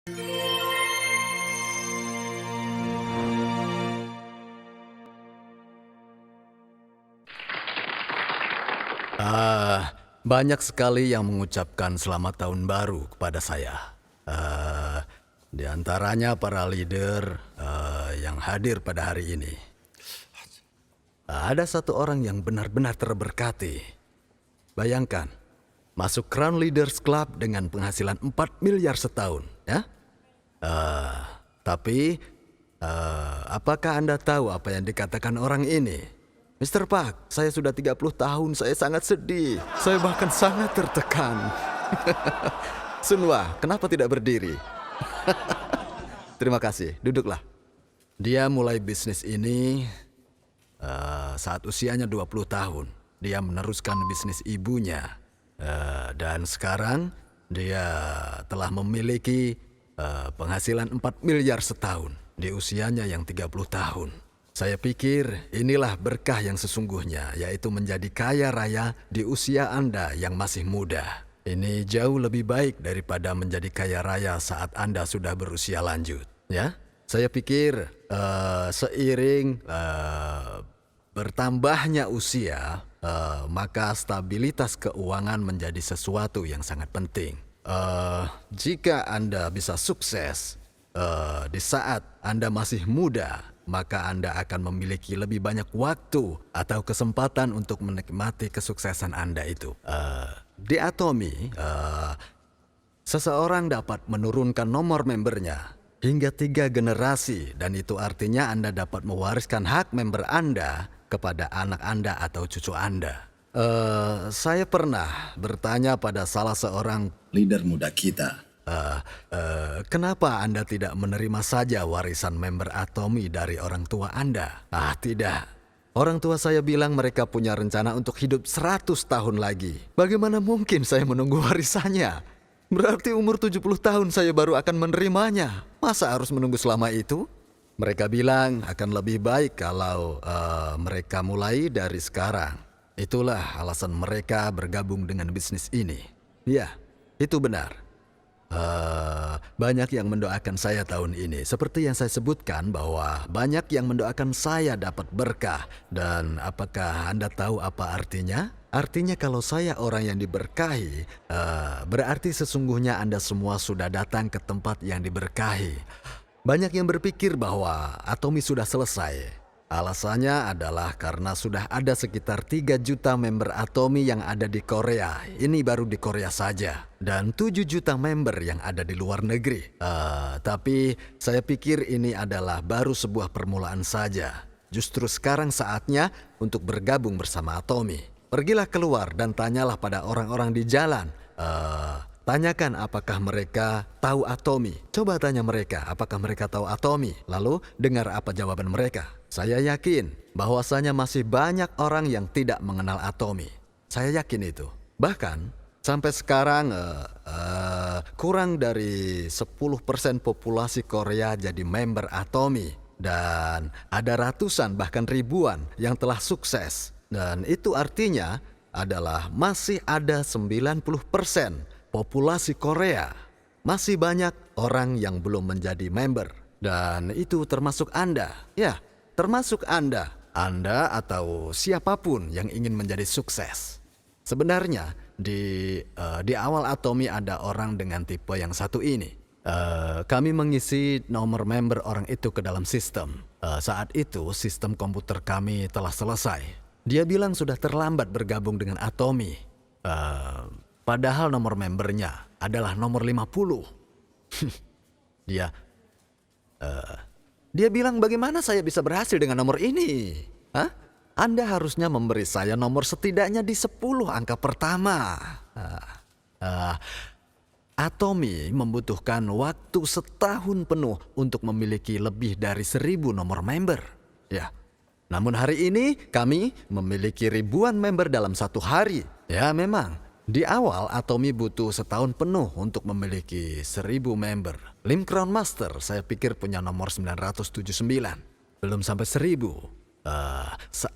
Banyak sekali yang mengucapkan selamat tahun baru kepada saya. Di antaranya para leader yang hadir pada hari ini. Ada satu orang yang benar-benar terberkati. Bayangkan, masuk Crown Leaders Club dengan penghasilan 4 miliar setahun, ya? Tapi, apakah Anda tahu apa yang dikatakan orang ini? Mr. Park, saya sudah 30 tahun, saya sangat sedih. Saya bahkan sangat tertekan. Sunwa, kenapa tidak berdiri? Terima kasih, duduklah. Dia mulai bisnis ini saat usianya 20 tahun. Dia meneruskan bisnis ibunya. Dan sekarang dia telah memiliki penghasilan 4 miliar setahun di usianya yang 30 tahun. Saya pikir inilah berkah yang sesungguhnya, yaitu menjadi kaya raya di usia Anda yang masih muda. Ini jauh lebih baik daripada menjadi kaya raya saat Anda sudah berusia lanjut, ya? Saya pikir seiring bertambahnya usia, maka stabilitas keuangan menjadi sesuatu yang sangat penting. Jika Anda bisa sukses di saat Anda masih muda, maka Anda akan memiliki lebih banyak waktu atau kesempatan untuk menikmati kesuksesan Anda itu. Di Atomy, seseorang dapat menurunkan nomor membernya hingga 3 generasi, dan itu artinya Anda dapat mewariskan hak member Anda kepada anak Anda atau cucu Anda. Saya pernah bertanya pada salah seorang leader muda kita, kenapa Anda tidak menerima saja warisan member Atomy dari orang tua Anda? Tidak. Orang tua saya bilang mereka punya rencana untuk hidup 100 tahun lagi. Bagaimana mungkin saya menunggu warisannya? Berarti umur 70 tahun saya baru akan menerimanya. Masa harus menunggu selama itu? Mereka bilang akan lebih baik kalau mereka mulai dari sekarang. Itulah alasan mereka bergabung dengan bisnis ini. Ya, itu benar. Banyak yang mendoakan saya tahun ini. Seperti yang saya sebutkan bahwa banyak yang mendoakan saya dapat berkah. Dan apakah Anda tahu apa artinya? Artinya kalau saya orang yang diberkahi, berarti sesungguhnya Anda semua sudah datang ke tempat yang diberkahi. Banyak yang berpikir bahwa Atomy sudah selesai. Alasannya adalah karena sudah ada sekitar 3 juta member Atomy yang ada di Korea. Ini baru di Korea saja. Dan 7 juta member yang ada di luar negeri. Tapi saya pikir ini adalah baru sebuah permulaan saja. Justru sekarang saatnya untuk bergabung bersama Atomy. Pergilah keluar dan tanyalah pada orang-orang di jalan. Tanyakan apakah mereka tahu Atomy. Coba tanya mereka apakah mereka tahu Atomy. Lalu dengar apa jawaban mereka. Saya yakin bahwasanya masih banyak orang yang tidak mengenal Atomy. Saya yakin itu. Bahkan sampai sekarang kurang dari 10% populasi Korea jadi member Atomy. Dan ada ratusan bahkan ribuan yang telah sukses. Dan itu artinya adalah masih ada 90% populasi Korea. Masih banyak orang yang belum menjadi member. Dan itu termasuk Anda. Ya, termasuk Anda. Anda atau siapapun yang ingin menjadi sukses. Sebenarnya di awal Atomy ada orang dengan tipe yang satu ini. Kami mengisi nomor member orang itu ke dalam sistem. Saat itu sistem komputer kami telah selesai. Dia bilang sudah terlambat bergabung dengan Atomy. Padahal nomor membernya adalah nomor 50. Dia bilang, bagaimana saya bisa berhasil dengan nomor ini? Anda harusnya memberi saya nomor setidaknya di 10 angka pertama. Atomy membutuhkan waktu setahun penuh untuk memiliki lebih dari 1.000 nomor member. Ya. Namun hari ini kami memiliki ribuan member dalam satu hari. Ya memang, di awal Atomy butuh setahun penuh untuk memiliki 1.000 member. Lim Crown Master saya pikir punya nomor 979. Belum sampai 1.000.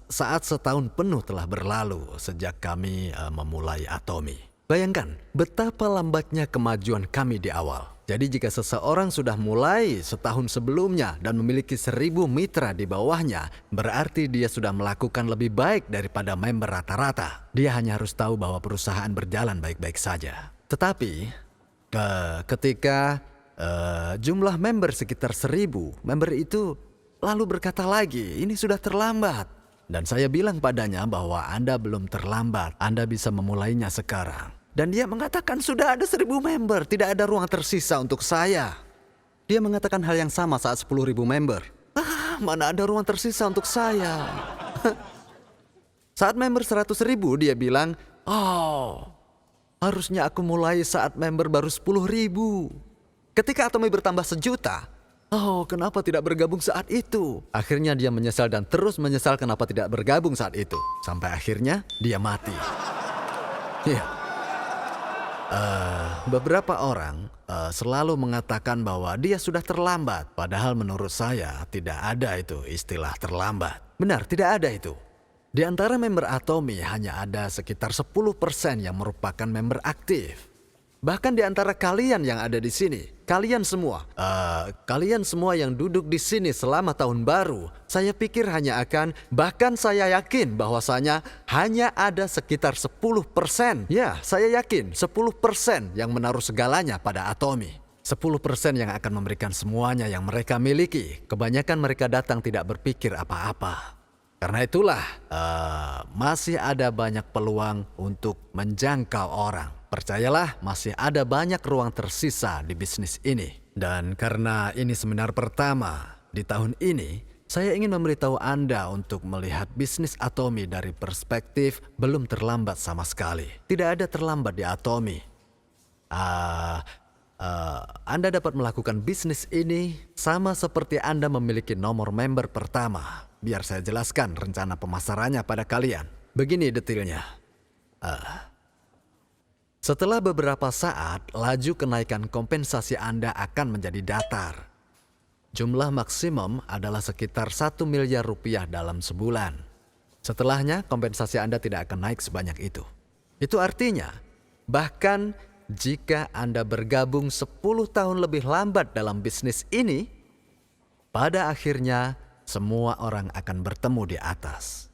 Saat setahun penuh telah berlalu sejak kami memulai Atomy. Bayangkan betapa lambatnya kemajuan kami di awal. Jadi jika seseorang sudah mulai setahun sebelumnya dan memiliki 1.000 mitra di bawahnya, berarti dia sudah melakukan lebih baik daripada member rata-rata. Dia hanya harus tahu bahwa perusahaan berjalan baik-baik saja. Tetapi ketika jumlah member sekitar 1.000, member itu lalu berkata lagi, ini sudah terlambat. Dan saya bilang padanya bahwa Anda belum terlambat, Anda bisa memulainya sekarang. Dan dia mengatakan sudah ada 1.000 member, tidak ada ruang tersisa untuk saya. Dia mengatakan hal yang sama saat 10.000 member. Mana ada ruang tersisa untuk saya. Saat member 100.000 dia bilang, harusnya aku mulai saat member baru 10.000. Ketika Atomy bertambah 1.000.000, kenapa tidak bergabung saat itu? Akhirnya dia menyesal dan terus menyesal kenapa tidak bergabung saat itu. Sampai akhirnya dia mati. Ya. Beberapa orang selalu mengatakan bahwa dia sudah terlambat. Padahal menurut saya tidak ada itu istilah terlambat. Benar, tidak ada itu. Di antara member Atomy hanya ada sekitar 10% yang merupakan member aktif. Bahkan di antara kalian yang ada di sini, kalian semua yang duduk di sini selama tahun baru, saya pikir bahkan saya yakin bahwasanya hanya ada sekitar 10%. Ya, saya yakin 10% yang menaruh segalanya pada Atomy. 10% yang akan memberikan semuanya yang mereka miliki. Kebanyakan mereka datang tidak berpikir apa-apa. Karena itulah masih ada banyak peluang untuk menjangkau orang. Percayalah, masih ada banyak ruang tersisa di bisnis ini. Dan karena ini seminar pertama di tahun ini, saya ingin memberitahu Anda untuk melihat bisnis Atomy dari perspektif belum terlambat sama sekali. Tidak ada terlambat di Atomy. Anda dapat melakukan bisnis ini sama seperti Anda memiliki nomor member pertama. Biar saya jelaskan rencana pemasarannya pada kalian. Begini detailnya. Setelah beberapa saat, laju kenaikan kompensasi Anda akan menjadi datar. Jumlah maksimum adalah sekitar 1 miliar rupiah dalam sebulan. Setelahnya, kompensasi Anda tidak akan naik sebanyak itu. Itu artinya, bahkan jika Anda bergabung 10 tahun lebih lambat dalam bisnis ini, pada akhirnya semua orang akan bertemu di atas.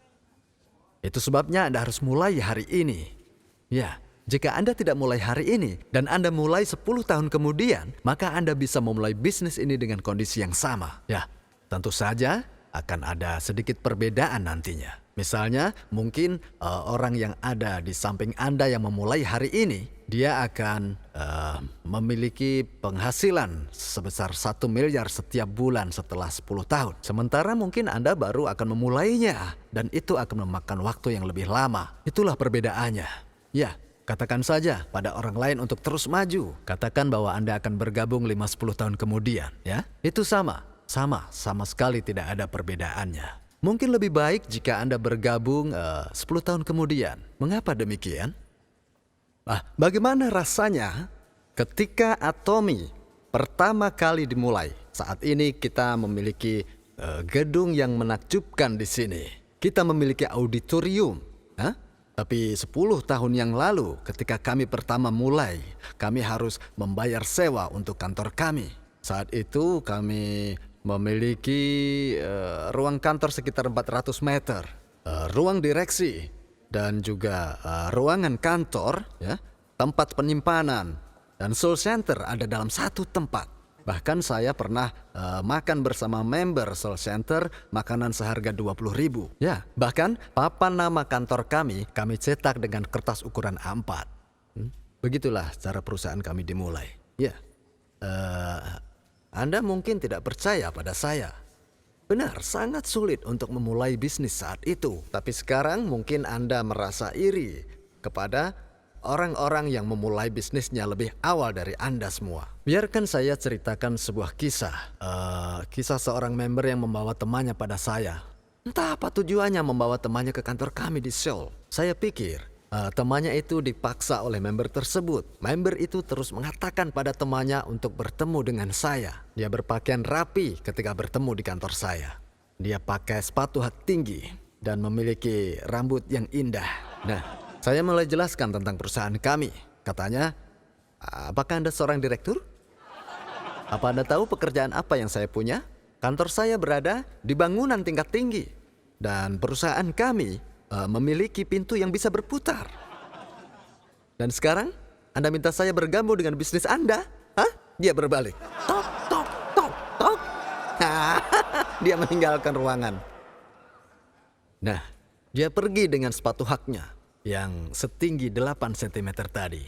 Itu sebabnya Anda harus mulai hari ini. Ya, jika Anda tidak mulai hari ini dan Anda mulai 10 tahun kemudian, maka Anda bisa memulai bisnis ini dengan kondisi yang sama. Ya, tentu saja akan ada sedikit perbedaan nantinya. Misalnya, mungkin orang yang ada di samping Anda yang memulai hari ini, dia akan memiliki penghasilan sebesar 1 miliar setiap bulan setelah 10 tahun. Sementara mungkin Anda baru akan memulainya, dan itu akan memakan waktu yang lebih lama. Itulah perbedaannya. Ya, katakan saja pada orang lain untuk terus maju. Katakan bahwa Anda akan bergabung 5-10 tahun kemudian. Ya, itu sama sekali tidak ada perbedaannya. Mungkin lebih baik jika Anda bergabung 10 tahun kemudian. Mengapa demikian? Bagaimana rasanya ketika Atomy pertama kali dimulai? Saat ini kita memiliki gedung yang menakjubkan di sini. Kita memiliki auditorium. Tapi 10 tahun yang lalu ketika kami pertama mulai, kami harus membayar sewa untuk kantor kami. Saat itu kami memiliki ruang kantor sekitar 400 meter, ruang direksi, dan juga ruangan kantor, ya, tempat penyimpanan, dan soul center ada dalam satu tempat. Bahkan saya pernah makan bersama member soul center makanan seharga 20.000. Ya, bahkan papan nama kantor kami cetak dengan kertas ukuran A4. Begitulah cara perusahaan kami dimulai. Ya, Anda mungkin tidak percaya pada saya. Benar, sangat sulit untuk memulai bisnis saat itu. Tapi sekarang mungkin Anda merasa iri kepada orang-orang yang memulai bisnisnya lebih awal dari Anda semua. Biarkan saya ceritakan sebuah kisah. Kisah seorang member yang membawa temannya pada saya. Entah apa tujuannya membawa temannya ke kantor kami di Seoul. Saya pikir temannya itu dipaksa oleh member tersebut. Member itu terus mengatakan pada temannya untuk bertemu dengan saya. Dia berpakaian rapi ketika bertemu di kantor saya. Dia pakai sepatu hak tinggi dan memiliki rambut yang indah. Nah, Saya mulai jelaskan tentang perusahaan kami. Katanya, apakah Anda seorang direktur? Apa Anda tahu pekerjaan apa yang saya punya? Kantor saya berada di bangunan tingkat tinggi. Dan perusahaan kami memiliki pintu yang bisa berputar. Dan sekarang, Anda minta saya bergabung dengan bisnis Anda? Hah? Dia berbalik. Tok, tok, tok, tok. Dia meninggalkan ruangan. Nah, dia pergi dengan sepatu haknya yang setinggi 8 cm tadi.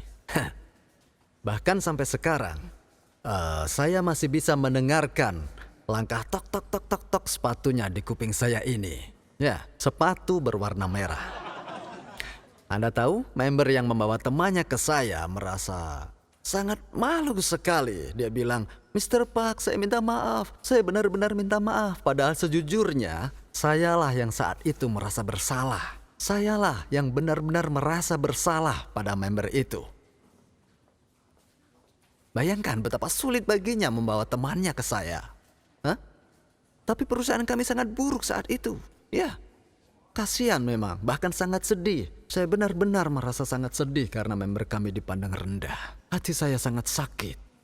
Bahkan sampai sekarang, saya masih bisa mendengarkan langkah tok, tok, tok, tok, tok sepatunya di kuping saya ini. Ya, sepatu berwarna merah. Anda tahu, member yang membawa temannya ke saya merasa sangat malu sekali. Dia bilang, Mr. Park, saya minta maaf. Saya benar-benar minta maaf. Padahal sejujurnya, sayalah yang saat itu merasa bersalah. Sayalah yang benar-benar merasa bersalah pada member itu. Bayangkan betapa sulit baginya membawa temannya ke saya. Hah? Tapi perusahaan kami sangat buruk saat itu. Ya, kasihan memang, bahkan sangat sedih. Saya benar-benar merasa sangat sedih karena member kami dipandang rendah. Hati saya sangat sakit.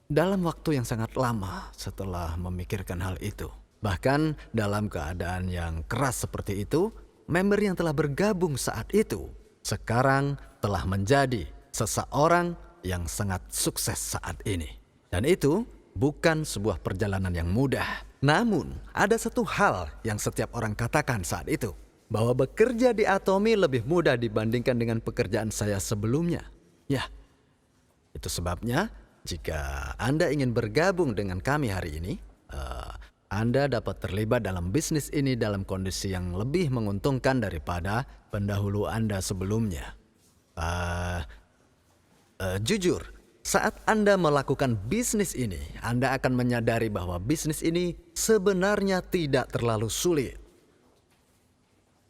Dalam waktu yang sangat lama setelah memikirkan hal itu. Bahkan dalam keadaan yang keras seperti itu, member yang telah bergabung saat itu sekarang telah menjadi seseorang yang sangat sukses saat ini. Dan itu bukan sebuah perjalanan yang mudah. Namun, ada satu hal yang setiap orang katakan saat itu, bahwa bekerja di Atomy lebih mudah dibandingkan dengan pekerjaan saya sebelumnya. Ya, itu sebabnya jika Anda ingin bergabung dengan kami hari ini, Anda dapat terlibat dalam bisnis ini dalam kondisi yang lebih menguntungkan daripada pendahulu Anda sebelumnya. Jujur, saat Anda melakukan bisnis ini, Anda akan menyadari bahwa bisnis ini sebenarnya tidak terlalu sulit.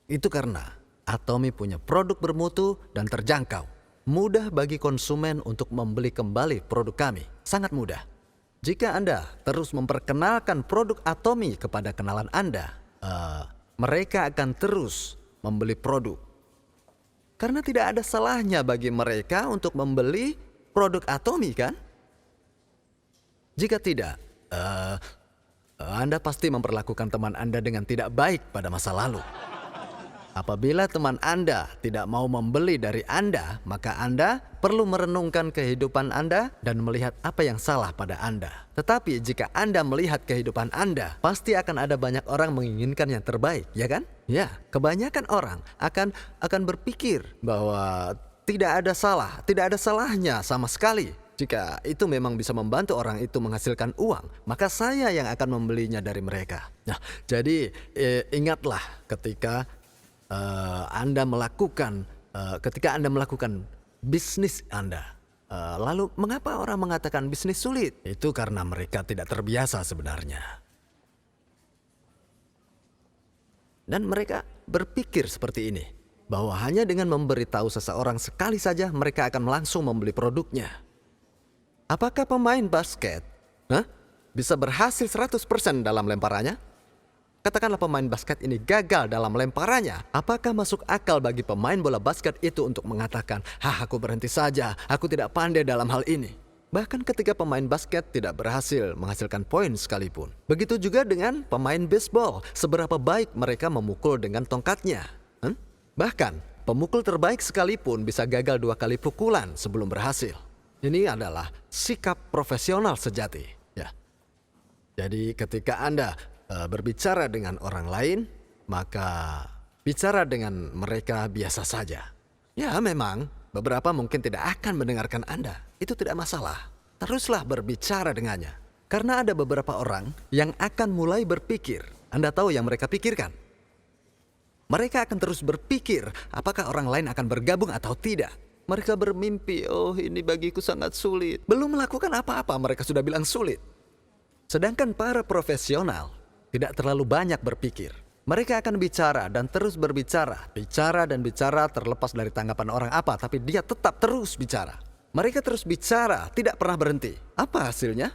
Itu karena Atomy punya produk bermutu dan terjangkau. Mudah bagi konsumen untuk membeli kembali produk kami. Sangat mudah. Jika Anda terus memperkenalkan produk Atomy kepada kenalan Anda, mereka akan terus membeli produk. Karena tidak ada salahnya bagi mereka untuk membeli produk Atomy, kan? Jika tidak, Anda pasti memperlakukan teman Anda dengan tidak baik pada masa lalu. Apabila teman Anda tidak mau membeli dari Anda, maka Anda perlu merenungkan kehidupan Anda dan melihat apa yang salah pada Anda. Tetapi jika Anda melihat kehidupan Anda, pasti akan ada banyak orang menginginkan yang terbaik, ya kan? Ya, kebanyakan orang akan berpikir bahwa tidak ada salahnya sama sekali. Jika itu memang bisa membantu orang itu menghasilkan uang, maka saya yang akan membelinya dari mereka. Nah, jadi ingatlah ketika Anda melakukan bisnis Anda. Lalu mengapa orang mengatakan bisnis sulit? Itu karena mereka tidak terbiasa sebenarnya. Dan mereka berpikir seperti ini, bahwa hanya dengan memberitahu seseorang sekali saja mereka akan langsung membeli produknya. Apakah pemain basket bisa berhasil 100% dalam lemparannya? Katakanlah pemain basket ini gagal dalam lemparannya. Apakah masuk akal bagi pemain bola basket itu untuk mengatakan, aku berhenti saja, aku tidak pandai dalam hal ini. Bahkan ketika pemain basket tidak berhasil menghasilkan poin sekalipun. Begitu juga dengan pemain baseball, seberapa baik mereka memukul dengan tongkatnya. Bahkan, pemukul terbaik sekalipun bisa gagal 2 kali pukulan sebelum berhasil. Ini adalah sikap profesional sejati. Ya. Jadi ketika Anda berbicara dengan orang lain, maka bicara dengan mereka biasa saja. Ya memang, beberapa mungkin tidak akan mendengarkan Anda. Itu tidak masalah. Teruslah berbicara dengannya. Karena ada beberapa orang yang akan mulai berpikir. Anda tahu yang mereka pikirkan? Mereka akan terus berpikir, apakah orang lain akan bergabung atau tidak. Mereka bermimpi, ini bagiku sangat sulit. Belum melakukan apa-apa, mereka sudah bilang sulit. Sedangkan para profesional tidak terlalu banyak berpikir. Mereka akan bicara dan terus berbicara. Bicara dan bicara terlepas dari tanggapan orang apa, tapi dia tetap terus bicara. Mereka terus bicara, tidak pernah berhenti. Apa hasilnya?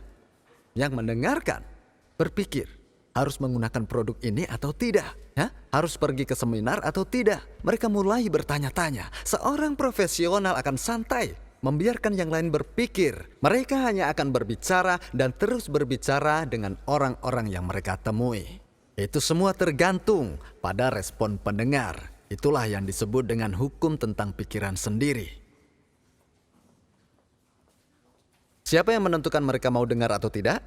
Yang mendengarkan berpikir, Harus menggunakan produk ini atau tidak? Ya? Harus pergi ke seminar atau tidak? Mereka mulai bertanya-tanya. Seorang profesional akan santai, membiarkan yang lain berpikir. Mereka hanya akan berbicara dan terus berbicara dengan orang-orang yang mereka temui. Itu semua tergantung pada respon pendengar. Itulah yang disebut dengan hukum tentang pikiran sendiri. Siapa yang menentukan mereka mau dengar atau tidak?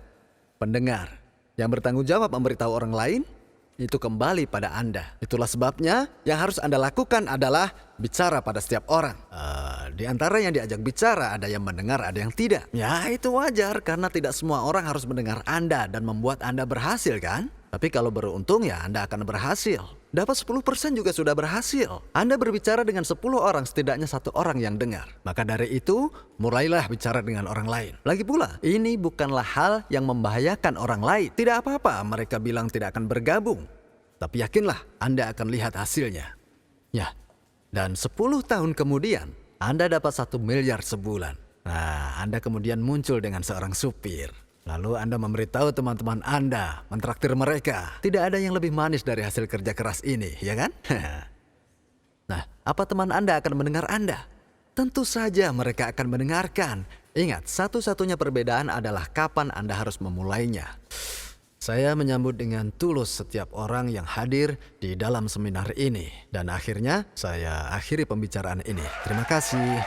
Pendengar. Yang bertanggung jawab memberitahu orang lain, itu kembali pada Anda. Itulah sebabnya yang harus Anda lakukan adalah bicara pada setiap orang. Di antara yang diajak bicara, ada yang mendengar, ada yang tidak. Ya, itu wajar karena tidak semua orang harus mendengar Anda dan membuat Anda berhasil, kan? Tapi kalau beruntung ya Anda akan berhasil. Dapat 10% juga sudah berhasil. Anda berbicara dengan 10 orang, setidaknya 1 orang yang dengar. Maka dari itu, mulailah bicara dengan orang lain. Lagi pula, ini bukanlah hal yang membahayakan orang lain. Tidak apa-apa mereka bilang tidak akan bergabung. Tapi yakinlah, Anda akan lihat hasilnya. Ya, dan 10 tahun kemudian, Anda dapat 1 miliar sebulan. Nah, Anda kemudian muncul dengan seorang supir. Lalu Anda memberitahu teman-teman Anda, mentraktir mereka. Tidak ada yang lebih manis dari hasil kerja keras ini, ya kan? Nah, apa teman Anda akan mendengar Anda? Tentu saja mereka akan mendengarkan. Ingat, satu-satunya perbedaan adalah kapan Anda harus memulainya. Saya menyambut dengan tulus setiap orang yang hadir di dalam seminar ini. Dan akhirnya, saya akhiri pembicaraan ini. Terima kasih.